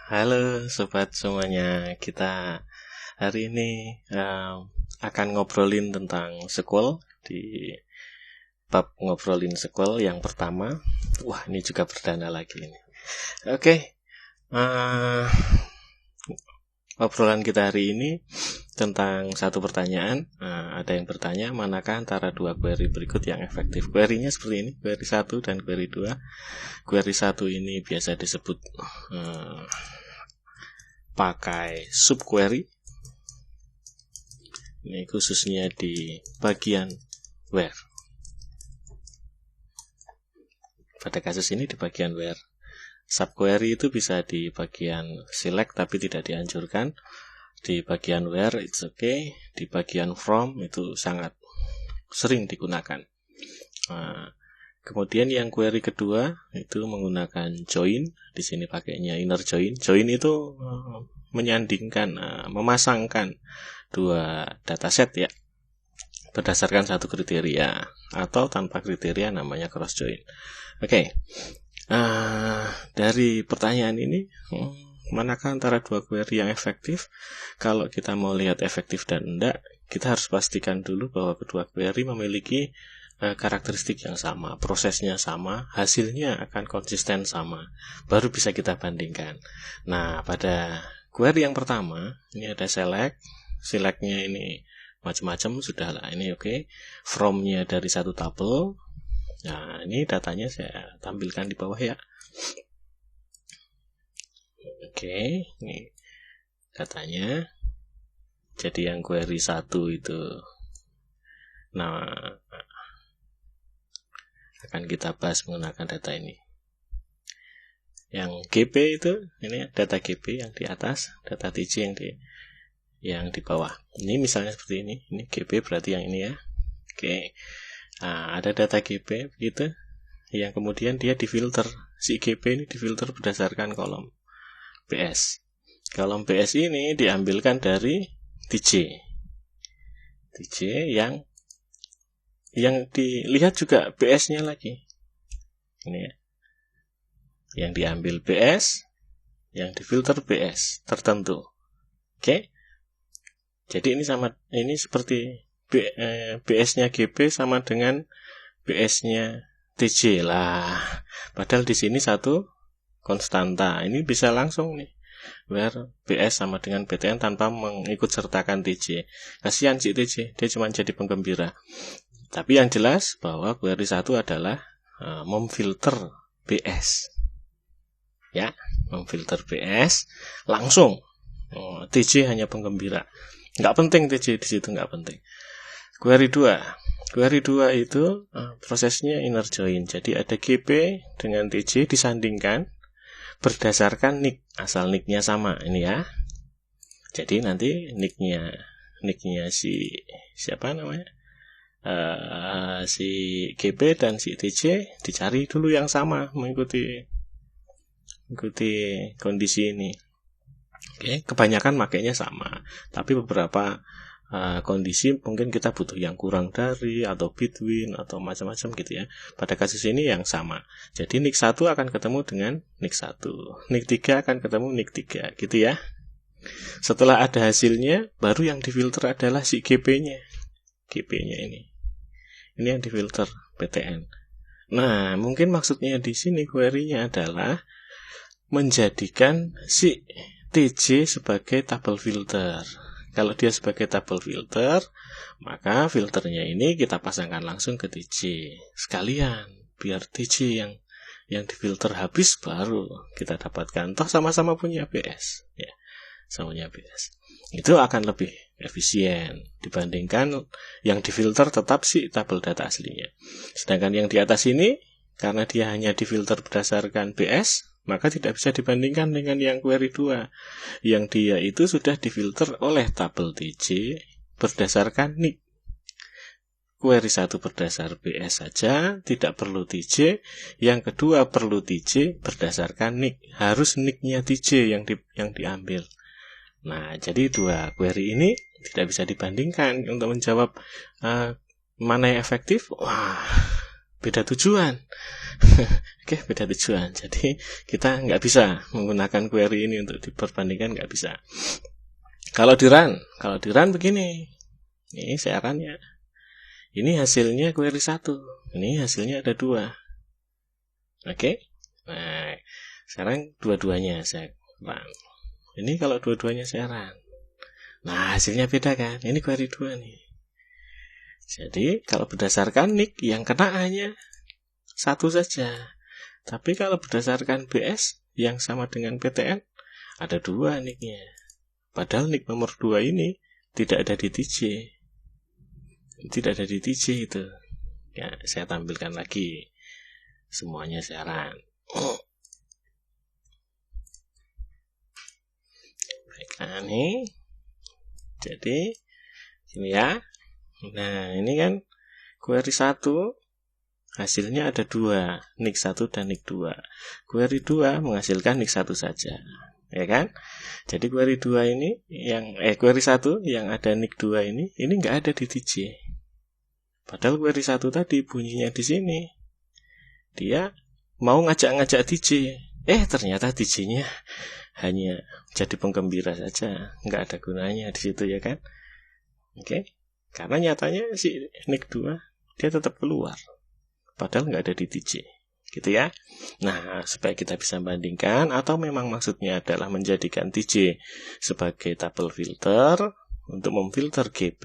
Halo sobat semuanya, kita hari ini akan ngobrolin tentang SQL di bab ngobrolin SQL yang pertama. Wah, ini juga perdana lagi ini. Oke, obrolan kita hari ini tentang satu pertanyaan. Ada yang bertanya, manakah antara dua query berikut yang efektif? Query-nya seperti ini, query 1 dan query 2. Query 1 ini biasa disebut pakai subquery. Ini khususnya di bagian where. Pada kasus ini di bagian where. Subquery itu bisa di bagian select tapi tidak dianjurkan. Di bagian where it's okay. Di bagian from itu sangat sering digunakan. Kemudian yang query kedua itu menggunakan join. Di sini pakainya inner join. Join itu menyandingkan, memasangkan dua dataset ya, berdasarkan satu kriteria, atau tanpa kriteria namanya cross join. Oke. Dari pertanyaan ini, manakah antara dua query yang efektif? Kalau kita mau lihat efektif dan enggak, kita harus pastikan dulu bahwa kedua query memiliki karakteristik yang sama, prosesnya sama, hasilnya akan konsisten sama, baru bisa kita bandingkan. Nah, pada query yang pertama, ini ada selectnya ini macam-macam, sudah lah, ini oke. From-nya dari satu tabel. Nah, ini datanya saya tampilkan di bawah ya. Oke, ini datanya. Jadi yang query 1 itu, nah, akan kita bahas menggunakan data ini. Yang GP itu, ini data GP yang di atas, data TJ yang di bawah. Ini misalnya seperti ini. Ini GP berarti yang ini ya. Oke. Nah, ada data GP begitu, yang kemudian dia difilter. Si GP ini difilter berdasarkan kolom BS. Kolom BS ini diambilkan dari TJ. TJ yang dilihat juga BS-nya lagi. Ini ya. Yang diambil BS, yang difilter BS tertentu. Oke. Jadi ini seperti BS-nya GP sama dengan BS-nya TJ lah. Padahal di sini satu konstanta. Ini bisa langsung nih, where BS sama dengan BTN tanpa mengikut sertakan TJ. Kasihan si TJ, dia cuma jadi penggembira. Tapi yang jelas bahwa query 1 adalah memfilter BS. Ya, memfilter BS langsung. TJ hanya penggembira. Enggak penting TJ di situ, enggak penting. Query 2. Query 2 itu prosesnya inner join. Jadi ada GP dengan TJ disandingkan berdasarkan nick. Asal nicknya sama ini ya. Jadi nanti nicknya si siapa namanya? Si GP dan si TJ dicari dulu yang sama, mengikuti kondisi ini. Oke, kebanyakan makainya sama, tapi beberapa kondisi mungkin kita butuh yang kurang dari atau between atau macam-macam gitu ya. Pada kasus ini yang sama. Jadi nick 1 akan ketemu dengan nick 1, nick 3 akan ketemu nick 3 gitu ya. Setelah ada hasilnya, baru yang difilter adalah si GP-nya. GP-nya ini yang difilter PTN. Nah, mungkin maksudnya di sini query-nya adalah menjadikan si TJ sebagai tabel filter. Kalau dia sebagai tabel filter, maka filternya ini kita pasangkan langsung ke TJ sekalian, biar TJ yang difilter habis baru kita dapatkan. Toh sama-sama punya BS ya. Sama punya BS. Itu akan lebih efisien dibandingkan yang difilter tetap si tabel data aslinya. Sedangkan yang di atas ini, karena dia hanya difilter berdasarkan BS, maka tidak bisa dibandingkan dengan yang query 2. Yang dia itu sudah difilter oleh tabel TJ berdasarkan nick. Query 1 berdasar BS saja, tidak perlu TJ. Yang kedua perlu TJ berdasarkan nick. Harus nicknya TJ yang diambil. Nah, jadi dua query ini tidak bisa dibandingkan. Untuk menjawab mana yang efektif, wah, beda tujuan. Oke, beda tujuan. Jadi kita nggak bisa menggunakan query ini untuk diperbandingkan, nggak bisa. Kalau di run begini. Ini saya run ya. Ini hasilnya query 1. Ini hasilnya ada 2. Oke. Nah, sekarang dua-duanya saya run. Ini kalau dua-duanya saya run. Nah, hasilnya beda kan? Ini query 2 nih. Jadi kalau berdasarkan nick yang kena hanya 1 saja. Tapi kalau berdasarkan BS yang sama dengan PTN ada 2 nicknya. Padahal nick nomor 2 ini tidak ada di TJ. Tidak ada di TJ itu. Ya, saya tampilkan lagi. Semuanya saya run. Baiklah nih. Jadi ini ya. Nah, ini kan query 1 hasilnya ada 2, nick 1 dan nick 2. Query 2 menghasilkan nick 1 saja. Ya kan? Jadi query 2 ini query 1 yang ada nick 2 ini enggak ada di TJ. Padahal query 1 tadi bunyinya di sini. Dia mau ngajak-ngajak TJ. Ternyata TJ-nya hanya jadi penggembira saja, enggak ada gunanya di situ ya kan? Oke. Karena nyatanya si nick 2 dia tetap keluar. Padahal nggak ada di TJ. Gitu ya. Nah, supaya kita bisa bandingkan atau memang maksudnya adalah menjadikan TJ sebagai tabel filter untuk memfilter GP,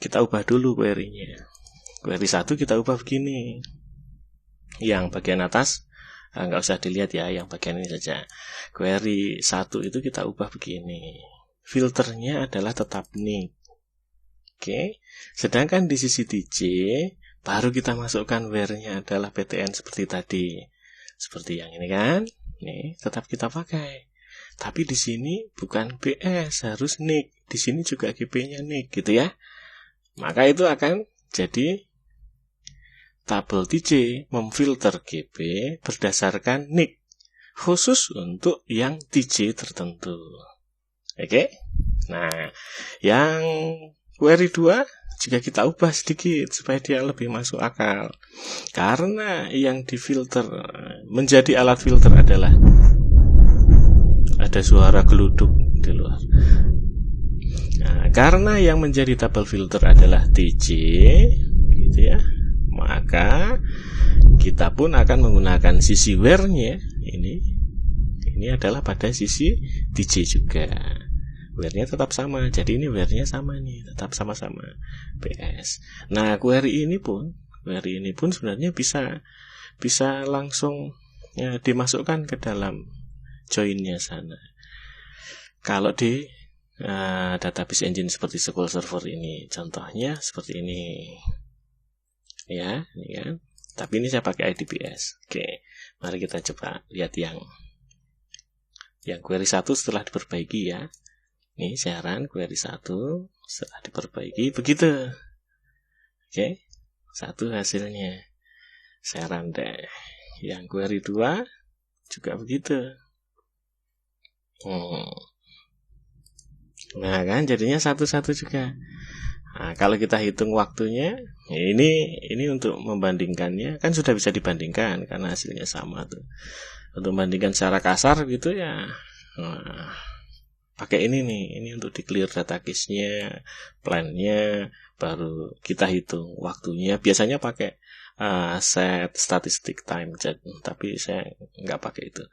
kita ubah dulu query-nya. Query 1 kita ubah begini. Yang bagian atas nggak usah dilihat ya, yang bagian ini saja. Query 1 itu kita ubah begini. Filternya adalah tetap nick. Oke, sedangkan di sisi TJ baru kita masukkan where-nya adalah PTN seperti tadi. Seperti yang ini kan? Nih, tetap kita pakai. Tapi di sini bukan BS, harus nick. Di sini juga GP-nya nick gitu ya. Maka itu akan jadi tabel TJ memfilter GP berdasarkan nick khusus untuk yang TJ tertentu. Oke? Nah, yang query 2 juga kita ubah sedikit supaya dia lebih masuk akal. Karena yang difilter menjadi alat filter adalah ada suara geluduk di luar. Nah, karena yang menjadi tabel filter adalah TJ, gitu ya. Maka kita pun akan menggunakan sisi where-nya ini adalah pada sisi TJ juga. Where-nya tetap sama. Jadi ini where-nya sama nih, tetap sama-sama BS. Nah, query ini pun sebenarnya bisa langsung ya, dimasukkan ke dalam join-nya sana. Kalau di database engine seperti SQL Server ini, contohnya seperti ini. Ya, ini kan. Tapi ini saya pakai IDBS. Oke, mari kita coba lihat yang query 1 setelah diperbaiki ya. Ini saya run query 1 setelah diperbaiki begitu. Oke, 1 hasilnya. Saya run deh. Yang query 2 juga begitu. Nah kan jadinya 1-1 juga. Nah, kalau kita hitung waktunya, ini untuk membandingkannya kan sudah bisa dibandingkan karena hasilnya sama tuh. Untuk membandingkan secara kasar gitu ya. Pakai ini nih, ini untuk di-clear data case-nya, plan-nya, baru kita hitung waktunya. Biasanya pakai set statistic time chat, tapi saya nggak pakai itu.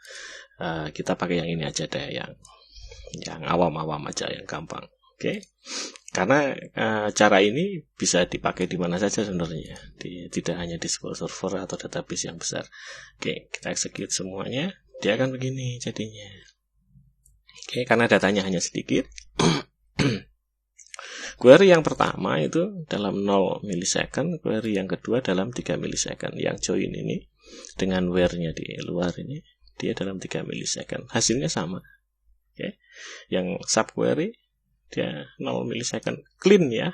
Kita pakai yang ini aja deh, yang awam-awam aja, yang gampang. Oke. Karena cara ini bisa dipakai di mana saja sebenarnya, tidak hanya di SQL Server atau database yang besar. Oke, kita execute semuanya, dia akan begini jadinya. Oke, karena datanya hanya sedikit. Query yang pertama itu dalam 0 milisecond, query yang kedua dalam 3 milisecond. Yang join ini dengan where-nya di luar ini, dia dalam 3 milisecond. Hasilnya sama. Oke. Yang subquery dia 0 milisecond clean ya.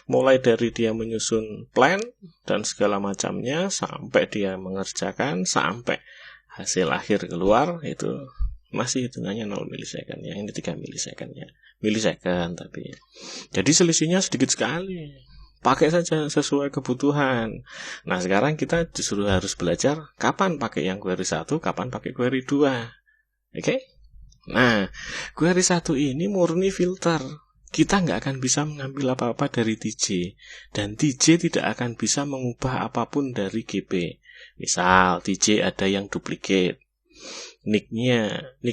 Mulai dari dia menyusun plan dan segala macamnya sampai dia mengerjakan sampai hasil akhir keluar itu masih hitungannya 0 milisecond. Yang ini 3 milisecond ya. Milisecond tapi. Jadi selisihnya sedikit sekali. pakai saja sesuai kebutuhan. Nah, sekarang kita justru harus belajar kapan pakai yang query 1, kapan pakai query 2. Oke? Nah, query 1 ini murni filter. Kita nggak akan bisa mengambil apa-apa dari TJ. Dan TJ tidak akan bisa mengubah apapun dari GP. Misal, TJ ada yang duplicate. Nick 1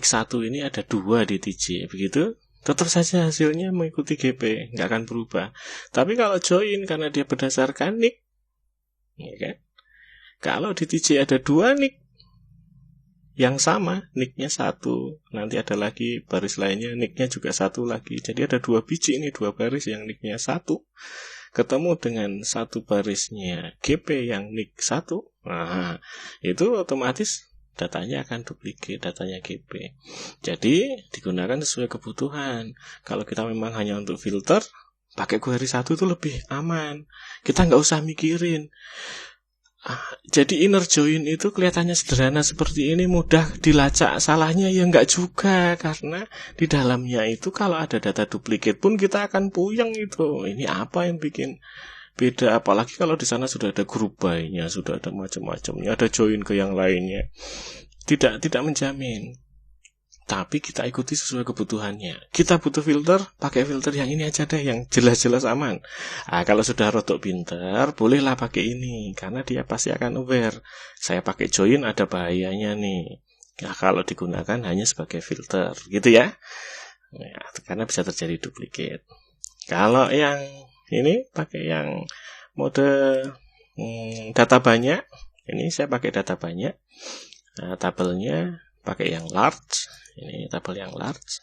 ini ada 2 di TJ. Begitu? Tetap saja hasilnya mengikuti GP, nggak akan berubah. Tapi kalau join karena dia berdasarkan nick, ya kan? Kalau di TJ ada 2 nick yang sama, nicknya 1, nanti ada lagi baris lainnya, nicknya juga 1 lagi. Jadi ada 2 biji ini, 2 baris yang nicknya 1, ketemu dengan 1 barisnya GP yang nick 1. Nah, itu otomatis datanya akan duplicate datanya GP. Jadi digunakan sesuai kebutuhan. Kalau kita memang hanya untuk filter, pakai query 1 itu lebih aman. Kita nggak usah mikirin. Jadi inner join itu kelihatannya sederhana seperti ini, mudah dilacak. Salahnya ya nggak juga, karena di dalamnya itu kalau ada data duplicate pun kita akan puyeng itu. Ini apa yang bikin beda, apalagi kalau di sana sudah ada group by-nya, sudah ada macam-macamnya, ada join ke yang lainnya. Tidak menjamin. Tapi kita ikuti sesuai kebutuhannya. Kita butuh filter, pakai filter yang ini aja deh, yang jelas-jelas aman. Kalau sudah rodok pinter, bolehlah pakai ini, karena dia pasti akan aware. Saya pakai join ada bahayanya nih. Nah, kalau digunakan hanya sebagai filter, gitu ya. Karena bisa terjadi duplicate. Kalau yang ini pakai yang mode data banyak. Ini saya pakai data banyak. Nah, tabelnya pakai yang large. Ini tabel yang large.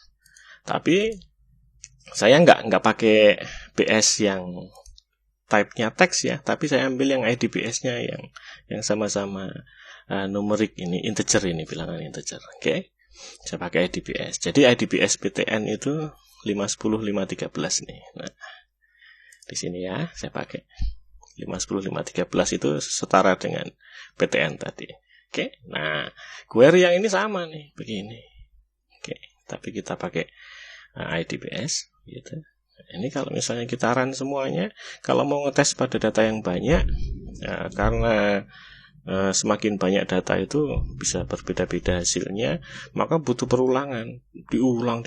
Tapi saya nggak pakai BS yang type-nya teks ya. Tapi saya ambil yang IDBS-nya yang sama-sama numerik ini, integer ini, bilangan integer. Oke. Saya pakai IDBS. Jadi IDBS PTN itu 510 513 nih. Nah, di sini ya, saya pakai 510 513 itu setara dengan PTN tadi. Oke. Nah, query yang ini sama nih, begini. Oke, tapi kita pakai IDBS gitu. Ini kalau misalnya kita run semuanya, kalau mau ngetes pada data yang banyak, karena semakin banyak data itu bisa berbeda-beda hasilnya, maka butuh perulangan, diulang,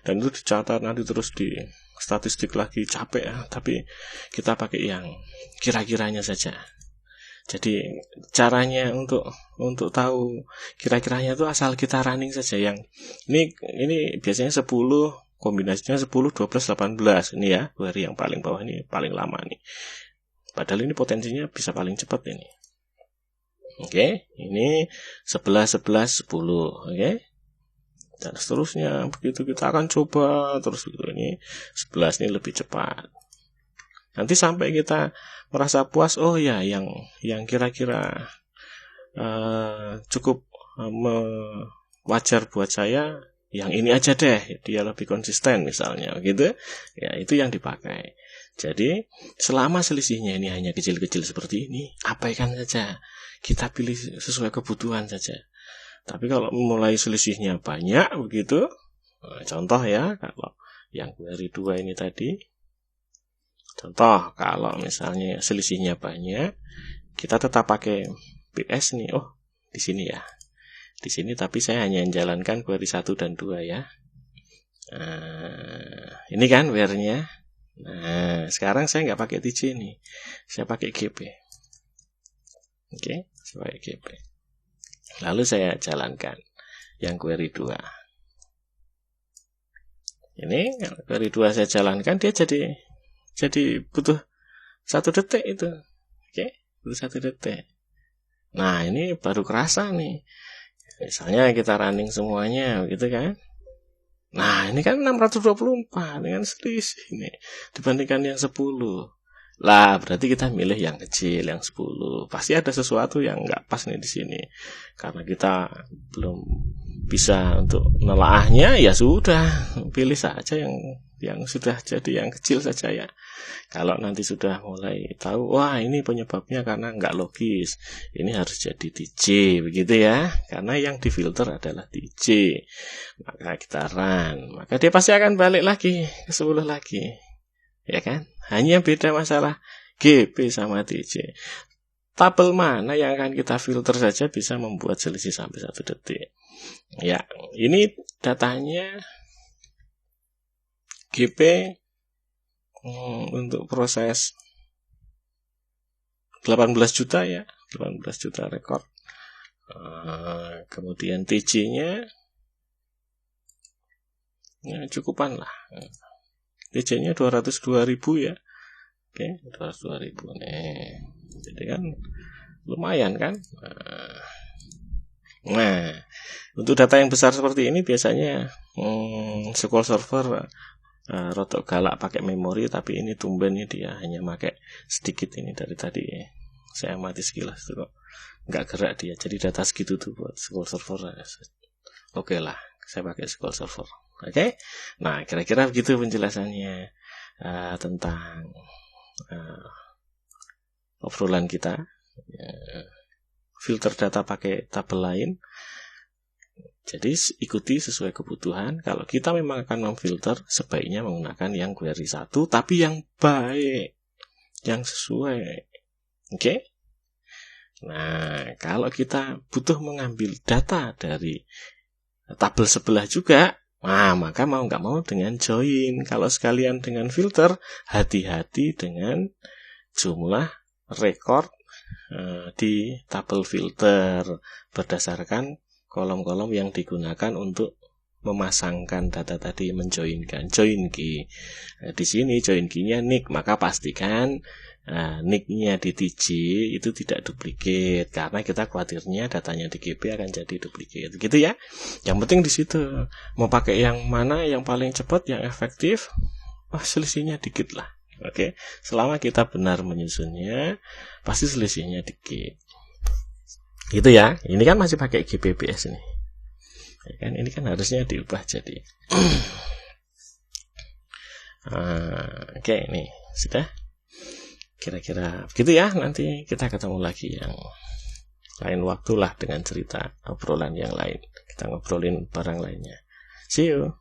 dan itu dicatat nanti terus di statistik lagi, capek ya. Tapi kita pakai yang kira-kiranya saja. Jadi caranya untuk tahu kira-kiranya itu asal kita running saja. Yang ini biasanya 10, kombinasinya 10, 12, 18 ini ya, query yang paling bawah ini paling lama nih. Padahal ini potensinya bisa paling cepat ini. Oke, ini 11, 11, 10, oke. Dan seterusnya, begitu kita akan coba terus gitu. Ini 11 ini lebih cepat. Nanti sampai kita merasa puas, oh ya, yang kira-kira cukup wajar buat saya, yang ini aja deh, dia lebih konsisten misalnya, gitu. Ya, itu yang dipakai. Jadi selama selisihnya ini hanya kecil-kecil seperti ini, abaikan saja. Kita pilih sesuai kebutuhan saja. Tapi kalau mulai selisihnya banyak begitu, contoh ya, kalau yang query 2 ini tadi, contoh kalau misalnya selisihnya banyak, kita tetap pakai BS nih. Oh, di sini ya. Di sini tapi saya hanya menjalankan query 1 dan 2 ya. Ini kan where-nya. Nah, sekarang saya nggak pakai TJ nih. Saya pakai GP. Oke, saya pakai GP. Lalu saya jalankan yang query 2. Ini query 2 saya jalankan, dia jadi butuh 1 detik itu. Oke, butuh 1 detik. Nah, ini baru kerasa nih. Misalnya kita running semuanya gitu kan. Nah, ini kan 624 dengan selisih ini dibandingkan yang 10. Lah, berarti kita milih yang kecil, yang 10. Pasti ada sesuatu yang nggak pas nih di sini. Karena kita belum bisa untuk nelaahnya, ya sudah, pilih saja yang sudah jadi yang kecil saja ya. Kalau nanti sudah mulai tahu, wah ini penyebabnya karena nggak logis, ini harus jadi TJ, begitu ya. Karena yang difilter adalah TJ. Maka kita run, maka dia pasti akan balik lagi ke 10 lagi, ya kan? Hanya beda masalah GP sama TC. Tabel mana yang akan kita filter saja bisa membuat selisih sampai 1 detik. Ya, ini datanya GP untuk proses 18 juta ya, 18 juta rekor. Kemudian TC-nya ya, cukupan lah. TC-nya 202.000 ya. Oke, 202.000 nih. Jadi kan lumayan kan. Nah, untuk data yang besar seperti ini biasanya SQL Server rotok galak pakai memori, tapi ini tumben dia hanya pakai sedikit ini. Dari tadi saya amati sekilas tuh kok nggak gerak dia. Jadi data segitu tuh buat SQL Server. Oke lah, saya pakai SQL Server. Oke. Nah, kira-kira begitu penjelasannya tentang obrolan kita. Filter data pakai tabel lain. Jadi ikuti sesuai kebutuhan. Kalau kita memang akan memfilter, sebaiknya menggunakan yang query 1, tapi yang baik, yang sesuai. Oke? Nah, kalau kita butuh mengambil data dari tabel sebelah juga, maka mau nggak mau dengan join. Kalau sekalian dengan filter, hati-hati dengan jumlah rekor di tabel filter berdasarkan kolom-kolom yang digunakan untuk memasangkan data tadi, menjoinkan join key. Di sini join key-nya nick, maka pastikan nick-nya di TG itu tidak duplikat, karena kita khawatirnya datanya di GP akan jadi duplikat. Gitu ya. Yang penting di situ mau pakai yang mana yang paling cepat, yang efektif, selisihnya dikit lah. Oke, selama kita benar menyusunnya, pasti selisihnya dikit. Gitu ya. Ini kan masih pakai GPBS ini. Kan ini kan harusnya diubah jadi. Oke, ini sudah. Kira-kira begitu ya. Nanti kita ketemu lagi yang lain waktu lah dengan cerita obrolan yang lain. Kita ngobrolin barang lainnya. See you.